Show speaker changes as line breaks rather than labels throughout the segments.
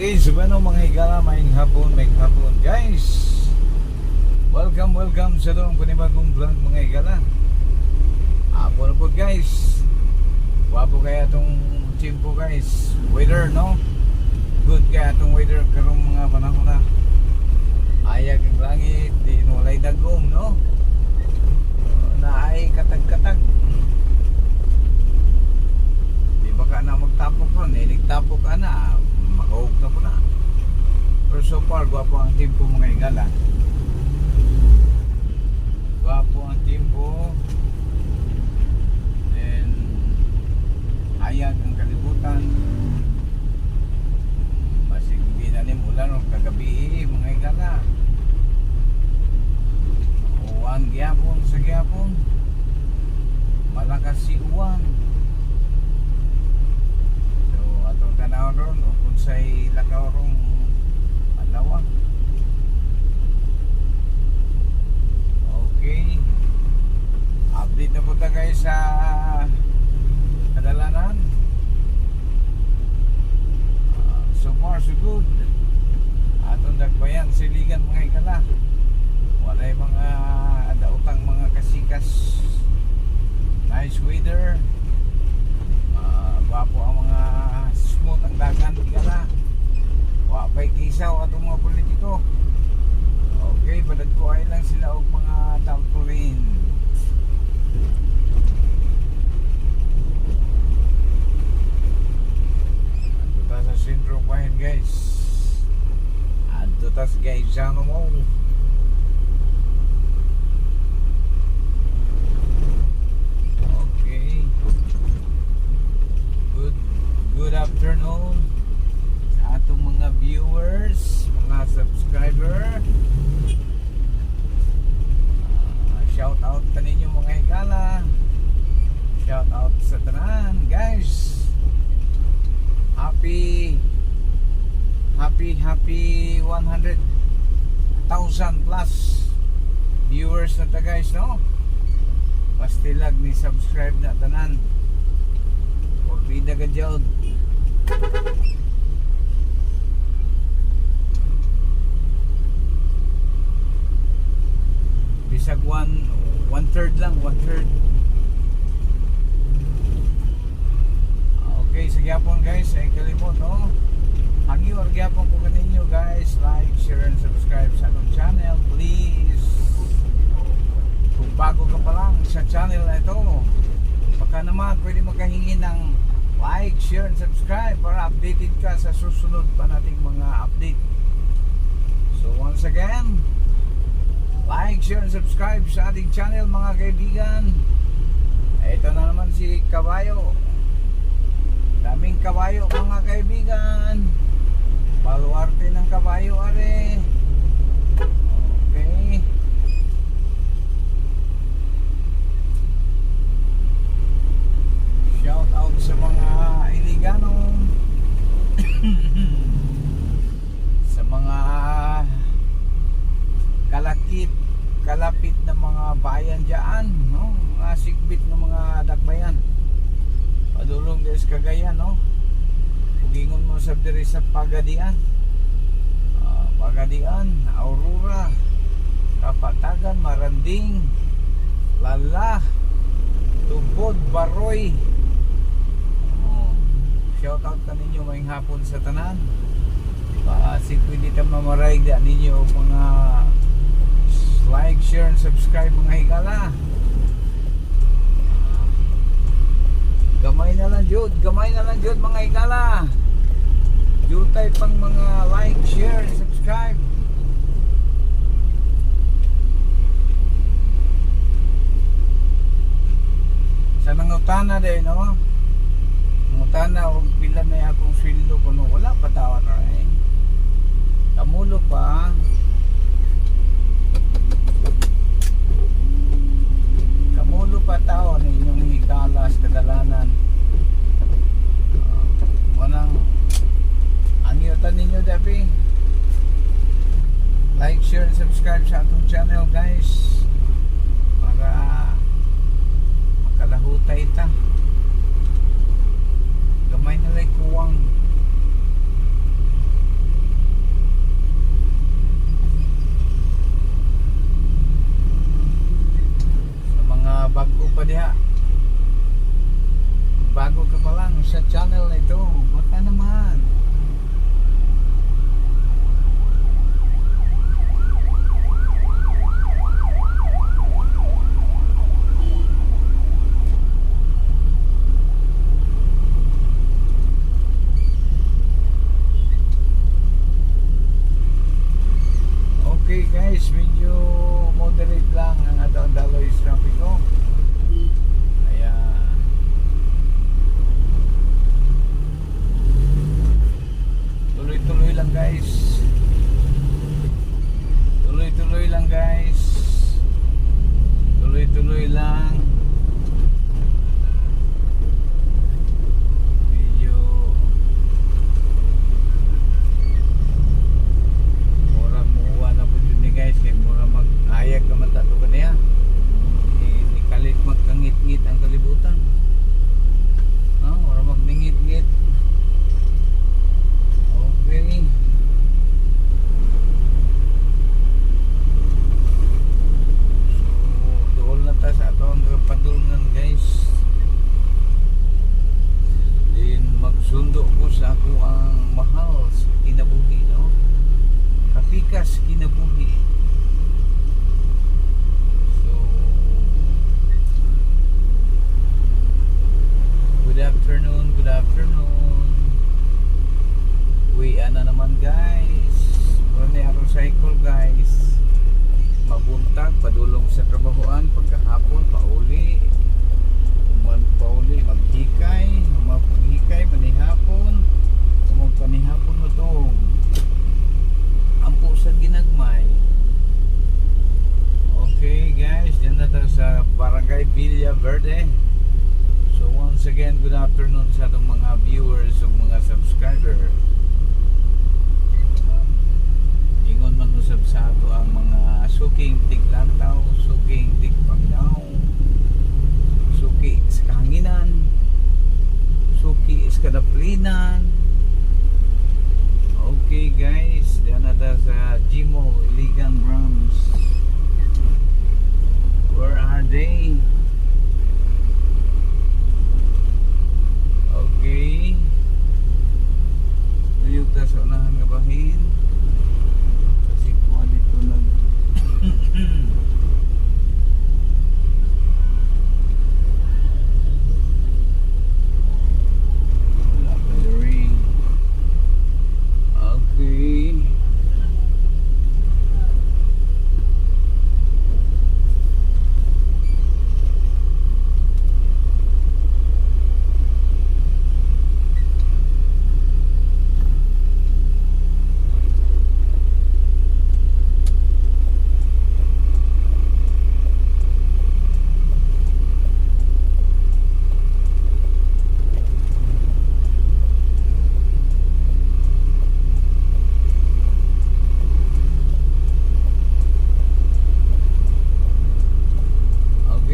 Okay, so ano mga higala, may hapon guys. Welcome sa itong panibagong vlog mga higala. Hapon na po guys. Wapo kaya itong timpo guys. Weather no? Good kaya itong weather karong mga panahon na. Ayag ang langit, di walay dagom no? Na ay katag-katag. Di ba ka na magtapok ron? Nagtapok ka na. Makahog na po na. Pero so far, gwapo ang timpo mga higala. Gwapo ang timpo. Then hayag ang kalibutan. Masig binanim ulan o kagabi mga higala. Uwan gyapon sa gyapon. Malakas si uwan. So atong tanaw ron o kung sa'y lakaw rong alawa. Okay, update na po ta guys sa kadalanan. So far so good. Atong dagbayan siligan mga higala. Walay mga dautang mga kasikas. Nice weather. Gwapo ang mga smooth ang dagan higala. Wapay kisaw atong mga politiko. Okay, padad ko ay lang sila og mga tarpaulin. Adto ta sa sentro bahin guys. Adto ta sa guys ano mo. Okay. Good afternoon sa atong mga viewers, mga subscriber. Shout out ta ninyo mga higala. Shout out sa tanan guys. Happy 100,000 plus viewers na ta guys no. Pastilag ni subscribe na tanan. Orbida ka dyan. Bisag one third lang, one third. Okay, sa gyapon guys, ay kalimot no. Hangi or gyapon ko kaninyo guys, like, share and subscribe sa atong channel please. Kung bago ka pa lang sa channel na ito, baka naman pwede makahingi ng like, share and subscribe para updated ka sa susunod pa nating mga update. So once again, like, share and subscribe sa ating channel mga kaibigan. Ito na naman si Kabayo. Daming kabayo mga kaibigan. Baluarte ng kabayo are. Okay. Shout out sa mga Iligano. Sa mga kalapit na mga bayan dyan no? Mga sigbit ng mga dakbayan. Padulong des Cagayan no? Pugingon mo sa diri sa Pagadian. Pagadian, Aurora, Kapatagan, Maranding, Lala, Tubod, Baroy. Shout out ka ninyo ngayong hapon sa tanan. Si pwede ta mamaray da ninyo mga like, share and subscribe mga higala. Gamay na lang jud mga higala. Jutay pang mga like, share and subscribe. Sa nangutana din no. Ngutana og pila na akong sweldo kuno wala pa tawon ray. Kamulo pa. Kamulo pa taon inyong hikalas kadalanan. Wanang angyutan ninyo dabi. Like, share and subscribe sa atong channel guys. Para makalahutay ta. Gamay na like kuwang Kaya bago ka pa lang sa channel na ito, baka naman okay guys, medyo moderate lang ang atong Daloy traffic ko. Kaya tuloy-tuloy lang guys. Tuloy-tuloy lang guys. Tuloy-tuloy lang. Medyo mura muwa na po dun ni guys. Kaya mura mag-ayag ka man tato ka niya. Ni kalit magkangit-ngit ang kalibutan. Mura magningit-ngit. Okay. So, doon na ta sa atong padulngan guys. Din magsundo ko sa ako ang mahal sa kinabuhi, no? Kapikas kinabuhi. So, good afternoon, good afternoon. Uwian na naman guys. Muna ako cycle guys. Mabuntag, padulong sa trabahoan. Pagkahapon, pauli. Uman pauli, maghikay. Maghikay, manihapon. Umang panihapon mo to. Ampo sa ginagmay. Okay guys, dyan na tayo sa Barangay Villa Verde. So once again, good afternoon sa itong mga viewers o mga subscriber. Ingon man usab sa ato ang mga suking tiglantaw, suking tigpanglaw, suki sa kahanginan, suki sa kadaplinan. Okay guys, diyan na tayo sa Jimo Iligan Rams. Where are they? Okay. Uyog ta sa unahan nga bahin. Kasi kuha dito nag wala pa the ring. Okay.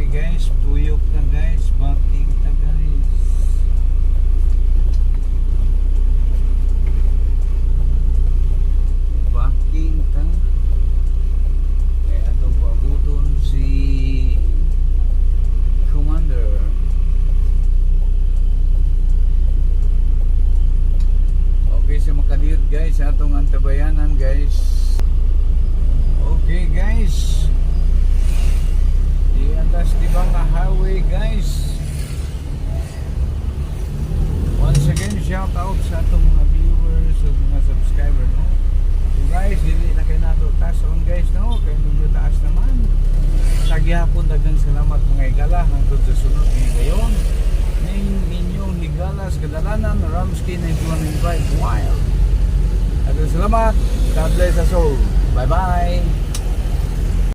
Guys, tuyok na guys, baking ta guys. Baking ta. Kaya atong pabuton si Commander. Okay, sa makadiyot guys, atong antabayanan guys. Okay guys. Atas di ba nga highway guys. Once again, shout out sa atong mga viewers o mga subscriber, no? So guys, hindi na kayo nato taas on guys, no? Kaya medyo taas naman. Sa gihapon, dagang salamat mga higala hangtod sa sunod ngayon gayon. Ninyong higalas kadalanan Ramsky 91.5 Wild. Dagang salamat. God bless us all. Bye bye.